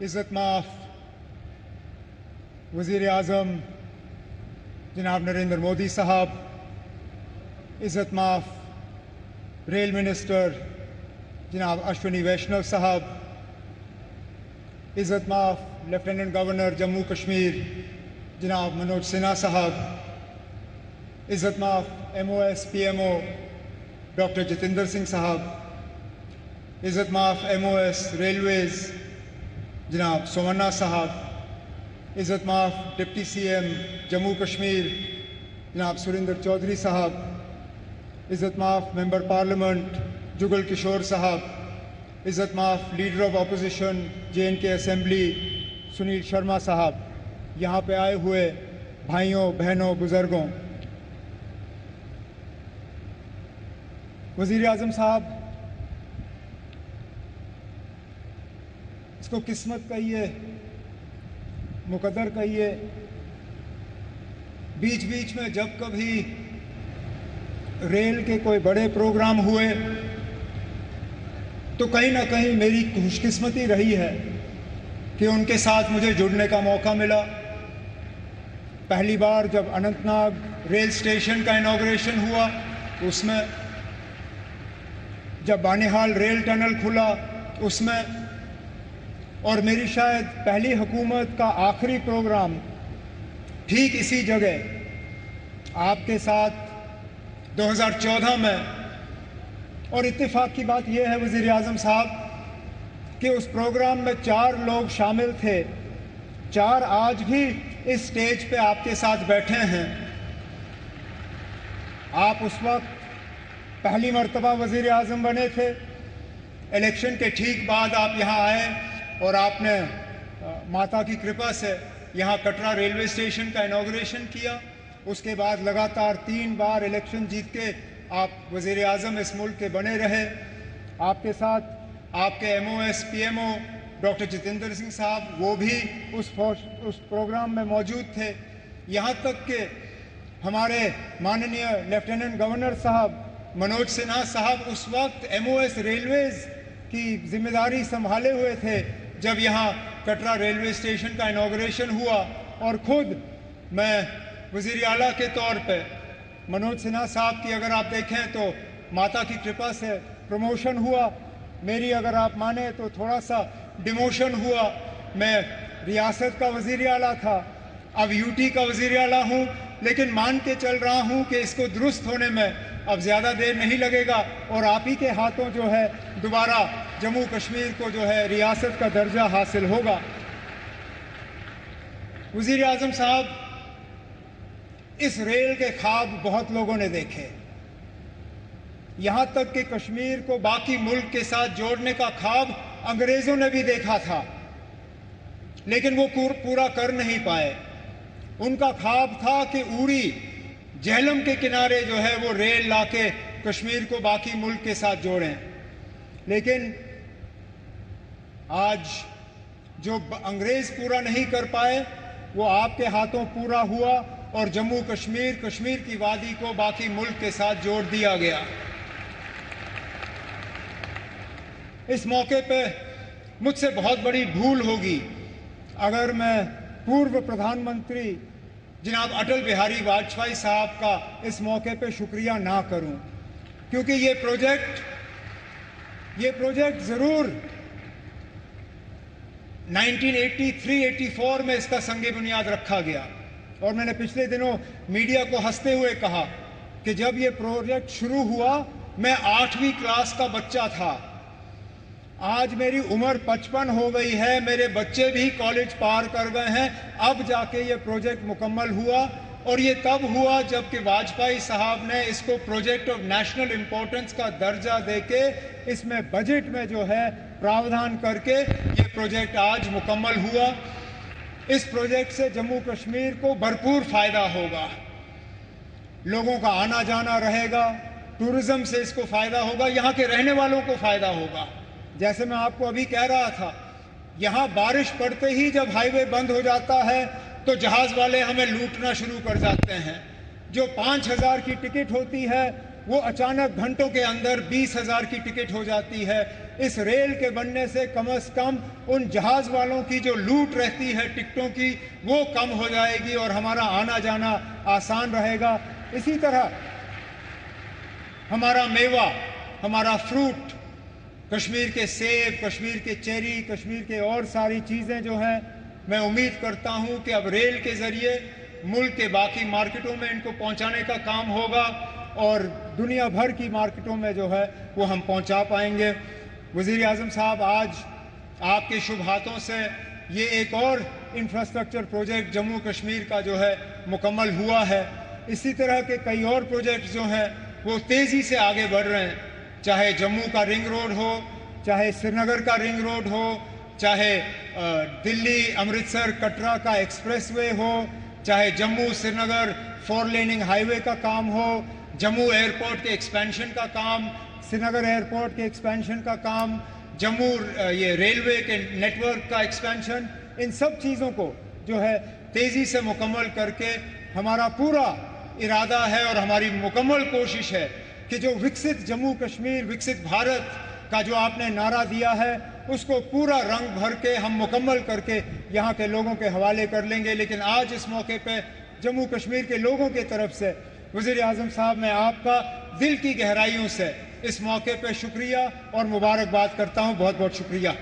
इज़्ज़त माफ़ वज़ीर आज़म जनाब नरेंद्र मोदी साहब, इज़्ज़त माफ़ रेल मिनिस्टर जनाब अश्विनी वैष्णव साहब, इज़्ज़त माफ़ लेफ्टिनेंट गवर्नर जम्मू कश्मीर जनाब मनोज सिन्हा साहब, इज़्ज़त माफ़ MOS PMO doctor Jitendra Singh साहब, इज़्ज़त माफ़ MOS रेलवेज़ जनाब सोमन्ना साहब, इज़्ज़त माफ़ डिप्टी CM जम्मू कश्मीर जनाब सुरेंद्र चौधरी साहब, इज़्ज़त माफ़ मेंबर पार्लियामेंट जुगल किशोर साहब, इज़्ज़त माफ़ leader of opposition JNK assembly Sunil Sharma साहब, यहाँ पे आए हुए भाइयों बहनों बुज़ुर्गों, वज़ीर आज़म साहब, इसको किस्मत कहिए, मुकद्दर कहिए, बीच बीच में जब कभी रेल के कोई बड़े प्रोग्राम हुए तो कहीं ना कहीं मेरी खुशकिस्मती रही है कि उनके साथ मुझे जुड़ने का मौका मिला। पहली बार जब अनंतनाग रेल स्टेशन का इनॉग्रेशन हुआ, उसमें जब बानिहाल रेल टनल खुला उसमें, और मेरी शायद पहली हुकूमत का आखिरी प्रोग्राम ठीक इसी जगह आपके साथ 2014 में। और इत्तेफाक की बात यह है वज़ीर आज़म साहब कि उस प्रोग्राम में 4 लोग शामिल थे, 4 आज भी इस स्टेज पे आपके साथ बैठे हैं। आप उस वक्त पहली मर्तबा वज़ीर आज़म बने थे, इलेक्शन के ठीक बाद आप यहाँ आए और आपने माता की कृपा से यहाँ कटरा रेलवे स्टेशन का इनॉग्रेशन किया। उसके बाद लगातार 3 बार इलेक्शन जीत के आप वज़ीर आज़म इस मुल्क के बने रहे। आपके साथ आपके MOS PMO doctor Jitendra Singh साहब, वो भी उस प्रोग्राम में मौजूद थे। यहाँ तक कि हमारे माननीय लेफ्टिनेंट गवर्नर साहब मनोज सिन्हा साहब उस वक्त MOS रेलवेज़ की जिम्मेदारी संभाले हुए थे जब यहाँ कटरा रेलवे स्टेशन का इनॉग्रेशन हुआ। और ख़ुद मैं वज़ीर आला के तौर पे मनोज सिन्हा साहब की अगर आप देखें तो माता की कृपा से प्रमोशन हुआ, मेरी अगर आप माने तो थोड़ा सा डिमोशन हुआ। मैं रियासत का वज़ीर आला था, अब UT का वज़ीर आला हूँ, लेकिन मान के चल रहा हूँ कि इसको दुरुस्त होने में अब ज़्यादा देर नहीं लगेगा और आप ही के हाथों जो है दोबारा जम्मू कश्मीर को जो है रियासत का दर्जा हासिल होगा। वज़ीर आज़म साहब, इस रेल के ख्वाब बहुत लोगों ने देखे, यहाँ तक कि कश्मीर को बाकी मुल्क के साथ जोड़ने का ख्वाब अंग्रेज़ों ने भी देखा था, लेकिन वो पूरा कर नहीं पाए। उनका ख्वाब था कि उड़ी झेलम के किनारे जो है वो रेल लाके कश्मीर को बाकी मुल्क के साथ जोड़ें, लेकिन आज जो अंग्रेज़ पूरा नहीं कर पाए वो आपके हाथों पूरा हुआ और जम्मू कश्मीर, कश्मीर की वादी को बाकी मुल्क के साथ जोड़ दिया गया। इस मौके पे मुझसे बहुत बड़ी भूल होगी अगर मैं पूर्व प्रधानमंत्री जनाब अटल बिहारी वाजपेयी साहब का इस मौके पे शुक्रिया ना करूं, क्योंकि ये प्रोजेक्ट ज़रूर 1983-84 में इसका संगे बुनियाद रखा गया। और मैंने पिछले दिनों मीडिया को हंसते हुए कहा कि जब ये प्रोजेक्ट शुरू हुआ मैं 8वीं क्लास का बच्चा था। आज मेरी उम्र 55 हो गई है, मेरे बच्चे भी कॉलेज पार कर गए हैं, अब जाके ये प्रोजेक्ट मुकम्मल हुआ। और ये तब हुआ जबकि वाजपेयी साहब ने इसको प्रोजेक्ट ऑफ नेशनल इम्पोर्टेंस का दर्जा देके इसमें बजट में जो है प्रावधान करके ये प्रोजेक्ट आज मुकम्मल हुआ। इस प्रोजेक्ट से जम्मू कश्मीर को भरपूर फ़ायदा होगा, लोगों का आना जाना रहेगा, टूरिज़्म से इसको फ़ायदा होगा, यहाँ के रहने वालों को फ़ायदा होगा। जैसे मैं आपको अभी कह रहा था, यहाँ बारिश पड़ते ही जब हाईवे बंद हो जाता है तो जहाज़ वाले हमें लूटना शुरू कर जाते हैं। जो 5,000 की टिकट होती है वो अचानक घंटों के अंदर 20,000 की टिकट हो जाती है। इस रेल के बनने से कम उन जहाज वालों की जो लूट रहती है टिकटों की, वो कम हो जाएगी और हमारा आना जाना आसान रहेगा। इसी तरह हमारा मेवा, हमारा फ्रूट, कश्मीर के सेब, कश्मीर के चेरी, कश्मीर के और सारी चीज़ें जो हैं, मैं उम्मीद करता हूं कि अब रेल के ज़रिए मुल्क के बाकी मार्केटों में इनको पहुंचाने का काम होगा और दुनिया भर की मार्केटों में जो है वो हम पहुंचा पाएंगे। वज़ीर आज़म साहब, आज आपके शुभ हाथों से ये एक और इंफ्रास्ट्रक्चर प्रोजेक्ट जम्मू कश्मीर का जो है मुकम्मल हुआ है। इसी तरह के कई और प्रोजेक्ट जो हैं वो तेज़ी से आगे बढ़ रहे हैं, चाहे जम्मू का रिंग रोड हो, चाहे श्रीनगर का रिंग रोड हो, चाहे दिल्ली अमृतसर कटरा का एक्सप्रेसवे हो, चाहे जम्मू श्रीनगर 4 लेनिंग हाईवे का काम हो, जम्मू एयरपोर्ट के एक्सपेंशन का काम, श्रीनगर एयरपोर्ट के एक्सपेंशन का काम, जम्मू ये रेलवे के नेटवर्क का एक्सपेंशन, इन सब चीज़ों को जो है तेज़ी से मुकम्मल करके हमारा पूरा इरादा है और हमारी मुकम्मल कोशिश है कि जो विकसित जम्मू कश्मीर, विकसित भारत का जो आपने नारा दिया है, उसको पूरा रंग भर के हम मुकम्मल करके यहाँ के लोगों के हवाले कर लेंगे। लेकिन आज इस मौके पे जम्मू कश्मीर के लोगों की तरफ से वज़ीर आज़म साहब, मैं आपका दिल की गहराइयों से इस मौके पे शुक्रिया और मुबारकबाद करता हूँ। बहुत बहुत शुक्रिया।